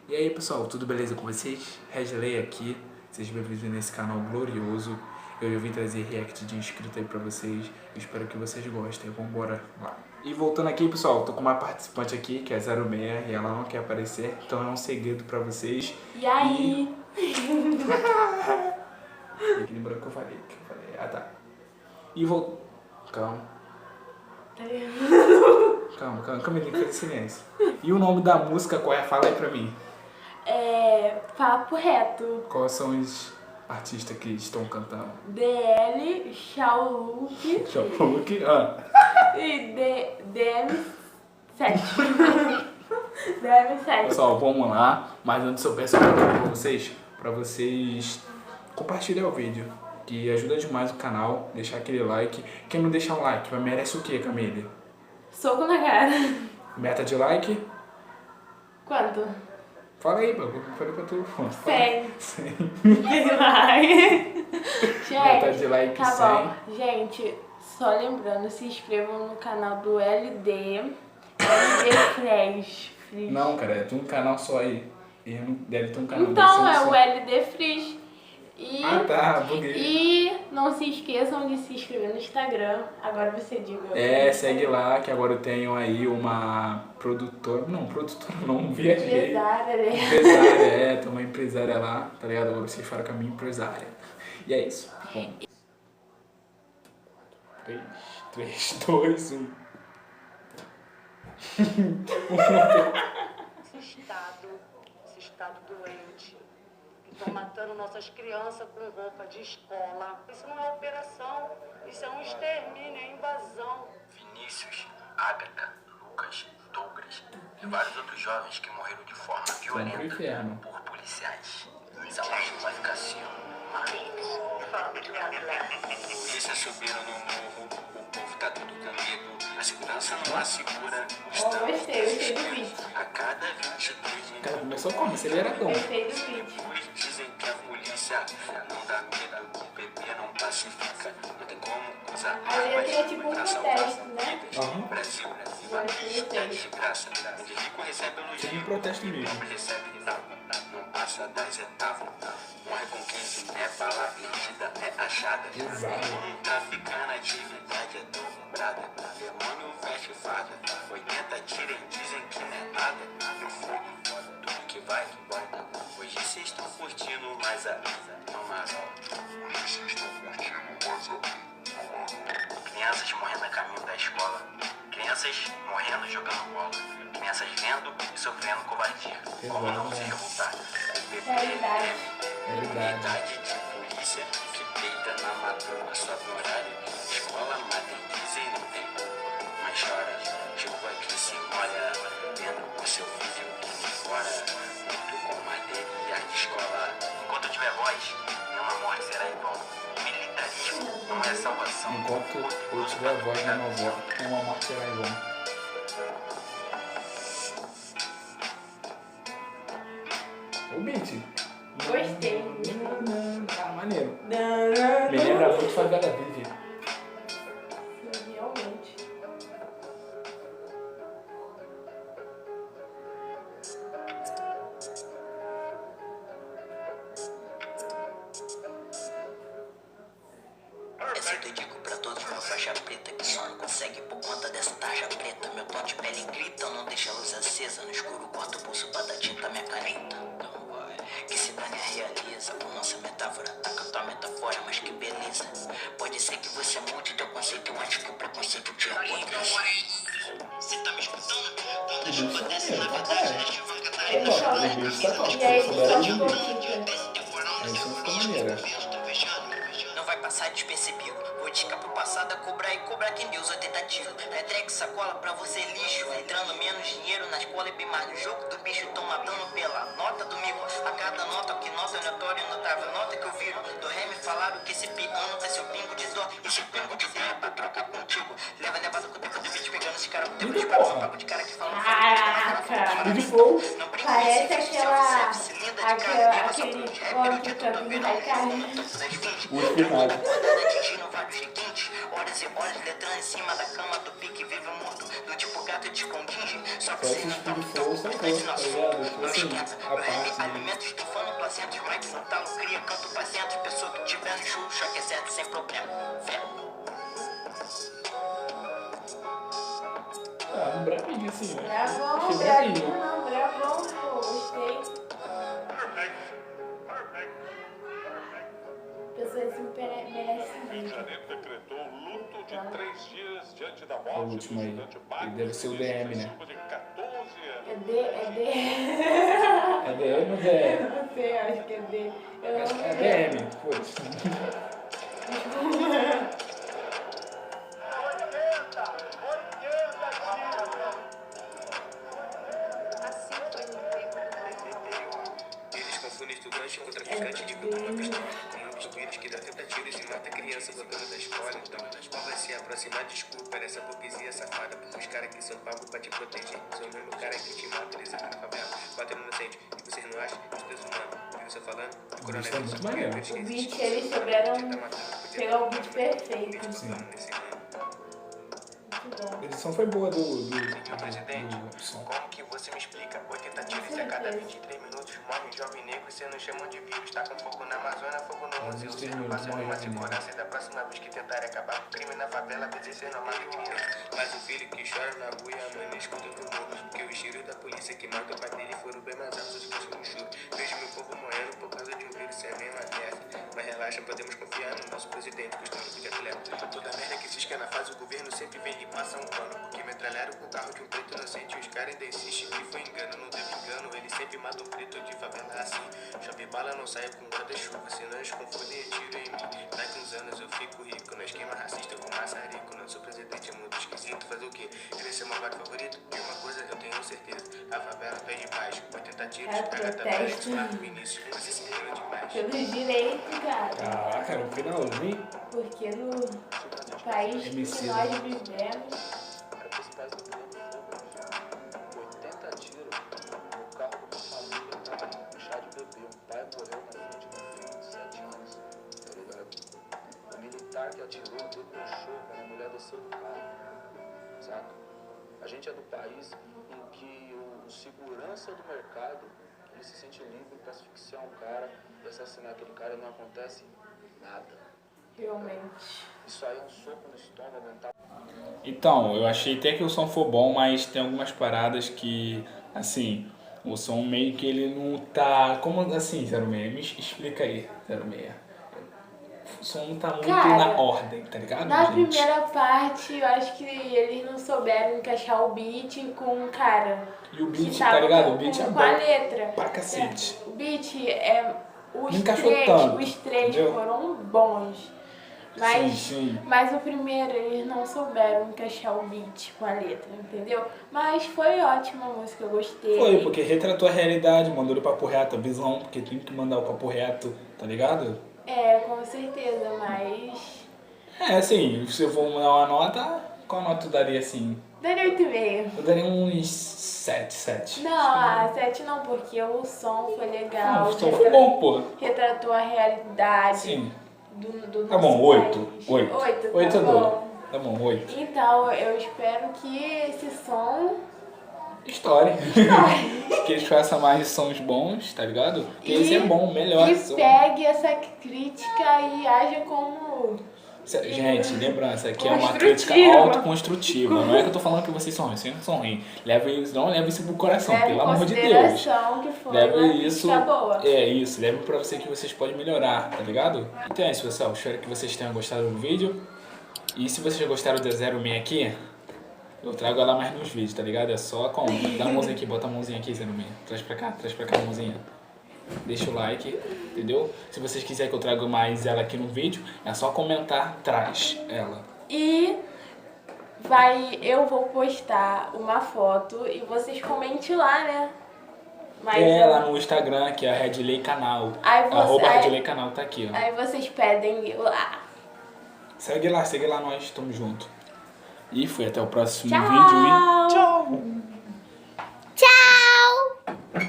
E aí pessoal, tudo beleza com vocês? Resley aqui, sejam bem-vindos nesse canal glorioso. Eu vim trazer react de inscrito aí pra vocês, eu espero que vocês gostem, vambora lá. E voltando aqui pessoal, tô com uma participante aqui que é 06 e ela não quer aparecer, então é um segredo pra vocês. E aí? E que lembrou que eu falei, ah tá. E vou... Calma, ele tem que fazer silêncio. E o nome da música qual é? Fala aí pra mim. É Papo Reto. Quais são os artistas que estão cantando? DL, Shaoluk Shaoluk, e DM7. DM7. Pessoal, vamos lá. Mas antes eu peço pra vocês compartilhar o vídeo, que ajuda demais o canal, deixar aquele like. Quem não deixar um like, merece o que, Camille? Soco na cara. Meta de like? Quanto? Fala aí, bagulho. Falei pra tu. 100. 100. Meta de like, tá 100. bom. Gente, só lembrando, se inscrevam no canal do LD Fresh. Não, cara, tem um canal só aí. E deve ter um canal Então, desse, é o LD Fresh. E, tá, buguei. E não se esqueçam de se inscrever no Instagram. Agora você diga. Segue lá, que agora eu tenho aí uma produtora. Não, viajei. Empresária, né? Empresária, tem uma empresária lá, tá ligado? Agora vocês falam com a minha empresária. E é isso. Bom. 3, 2, 1. Esse estado doente. Estão matando nossas crianças com roupa de escola. Isso não é operação, isso é um extermínio, é invasão. Vinícius, Agatha, Lucas, Douglas e vários outros jovens que morreram de forma violenta por policiais. Saúde vai ficar assim, polícia subiram no morro, o povo tá tudo com medo. A segurança não assegura. Gostei do vídeo. A cada 23 O cara começou como? Aceleradão. Gostei do vídeo. dizem que a polícia não dá medo, o bebê não pacifica, não tem como usar A letra é tipo um protesto, né? Brasil, de graça, onde rico recebe elogio, tipo um protesto mesmo. pobre recebe tapa, não passa das etapas, morre com quem é bala perdida, é achada, um traficante, atividade é dobrada, demônio veste farda, 80 tirem, dizem que não é nada, eu fogo, tudo que vai, hoje vocês estão curtindo mais a vida, não marol. Crianças morrendo a caminho da escola, crianças morrendo jogando bola, crianças vendo e sofrendo covardia. Como não se revoltar? O bebê realidade de polícia que peita na madrugada, sobe no horário. Escola mata e dizem não tem, mas chora. Chuva que se molha, vendo o seu filho indo fora. Muito com madeira e a escola. Enquanto eu tiver voz, nenhuma morte será em vão. Militarismo não é salvação. Enquanto eu tiver voz na minha voz, uma morte será em vão. O beat. Gostei. Tá maneiro. Me lembra muito Favela Vive. Realmente. Essa eu dedico pra todos meus faixa preta que só não consegue por conta dessa tarja preta. Meu tom de pele grita, não deixa a luz acesa. No escuro corta o pulso pra dar tinta minha caneta. Então vai, que se dane realiza. Com nossa metáfora, taca tua metafora, mas que beleza. Pode ser que você mude teu conceito antes que o preconceito te apodreça. Você tá me escutando? Quando a chuva desce na verdade, a chuva catarina. E aí, só um pouquinho. Não vai passar despercebido. Vou discar pro passado, cobrar e cobrar quem Deus é tentativo. Pedregue sacola pra você lixo. Entrando menos dinheiro na escola e bem mais no jogo do bicho. Tão matando pela nota do mico. A cada nota que nota é notório, notável. Nota que eu viro. Do ré me falaram que esse piano vai ser o pingo de dó. Esse pingo de dó é pra trocar contigo. Leva levado com o tempo do beat pegando esse cara com o tempo de esperança. Papo de cara que fala. Caraca! Parece aquele homem que canta no carne. Horas e horas letrando em cima da cama do pique vive morto. Do tipo gato de escondinge. Só que Só você esse não tipo de tá flow muito sacou, bom, tá ligado? Tipo não assim, esquenta. a Meu rap parte alimenta estufando placentos, Mike Santalo cria canto pra centro. Pessoa que tiver no show, choque é certo, sem problema. Fé. um bravinho assim, né? Bravão, Achei bravinho bravinho. não, bravão, pô, gostei. Pessoas merecem Rio de muito. Janeiro decretou luto de 3 dias diante da O morte do último aí. estudante Ele Marcos deve ser o DM, né? Silva, de 14 anos. É D. É DM ou DR? Não sei, acho que é D. Eu Acho não que é me lembro. DM, putz. Eles confundem estudante com traficante de grupo uma pistola. Como um dos vírus que dá tenta tiros e mata criança voltando da escola. Então, qual vai se aproximar? Desculpa dessa burguesia safada. Porque os caras que são pagos pra te proteger são o mesmo cara que te mata, eles entram na favela, batem no inocente. E vocês não acham? Os desumano. Viu você falando? Do coronavírus. muito maneiro. O beat, eles souberam pegar o beat perfeito. Sim. Muito bom. A edição foi boa do som. Como que você me explica? 80 tiros a cada 23 minutos, morre um jovem negro e você não chamam de vírus. Tá com fogo na Amazônia, fogo no museu. Você não passa nenhuma segurança. E da próxima vez que tentarem acabar com o crime na favela, às vezes você não mata criança. Mas o filho que chora na rua e a mãe não escuta do morro. Porque os tiros da polícia que matam o pai dele foram bem mais altos do que o choro. Vejo meu povo morrendo por causa de um vírus sem a mesma terra. Mas relaxa, podemos confiar no nosso presidente, Gustavo de atleta. Toda merda que se escana faz, o governo sempre vem e passa um pano. Porque metralharam com o carro de um preto inocente e os caras ainda insistem que foi engano. Não teve engano, eles sempre matam um preto de favela assim. Chove bala, não saio com guarda-chuva, senão eles confundem e tiram em mim. Daqui uns anos eu fico rico, no esquema racista com maçarico. Não sou presidente, é muito esquisito, fazer o quê? Querer ser malvado favorito? De uma coisa eu tenho certeza, a favela pede paz. 80 tiros, É tá protesto Vinícius, você se lembra demais. pelos direitos, cara. Caraca, no finalzinho. Porque no país que MC, nós vivemos, 80 tiros no carro da família pra chá de bebê. O pai morreu na frente do filho de 7 anos, tá ligado? O militar que atirou debochou quando a mulher desceu do carro, saca? A gente é do país em que o segurança do mercado, ele se sente livre pra asfixiar um cara e assassinar aquele cara e não acontece nada. realmente. Isso aí é um soco no estômago, mental. Então, eu achei até que o som foi bom, mas tem algumas paradas que, assim, o som meio que ele não tá... Como assim, 06? Me explica aí, 06. O som não tá muito Cara, na ordem, tá ligado, Na gente? primeira parte, eu acho que eles não souberam encaixar o beat com o cara. E o que beat, tava tá ligado? com- O beat é com bom a letra. pra cacete. O beat é... Não encaixou tanto, Os três entendeu? foram bons. Mas, Sim. mas o primeiro, eles não souberam encaixar o beat com a letra, entendeu? Mas foi ótima a música, eu gostei. Foi, porque retratou a realidade, mandou ele papo reto, a visão, porque tem que mandar o papo reto, tá ligado? É, com certeza, mas... É, assim, se eu for dar uma nota, qual nota tu daria assim? Daria 8,5. Eu daria uns 7. Não, a 7 não, porque o som foi legal. O som foi bom, pô. Retratou a realidade Sim. do Tá bom, nosso 8. país. 8. 8, 8 tá eu dou. bom. Tá bom, 8. Então, eu espero que esse som... História. Que eles façam mais sons bons, tá ligado? Que esse é bom, melhor. E som. pegue essa crítica e haja como... Gente, lembrança, aqui é uma Construtiva. crítica autoconstrutiva. Não é que eu tô falando que vocês são ruins, vocês não são ruins. Não leve isso pro coração, Leve pelo em amor de Deus. consideração que foi Leve uma isso. crítica boa. É isso, leve pra você que vocês podem melhorar, tá ligado? Então é isso, pessoal. Espero que vocês tenham gostado do vídeo. E se vocês gostaram da 06 aqui, eu trago ela mais nos vídeos, tá ligado? É só como? Dá a mãozinha aqui, bota a mãozinha aqui, 06. Traz pra cá a mãozinha. Deixa o like, entendeu? Se vocês quiserem que eu traga mais ela aqui no vídeo, é só comentar, traz ela. E eu vou postar uma foto e vocês comentem lá, né? Mas Lá no Instagram, que é a Redley Canal. Aí você- Arroba aí- Redley Canal, tá aqui, ó. Aí vocês pedem lá. Segue lá nós, tamo junto. E fui até o próximo Tchau! vídeo e tchau! Tchau!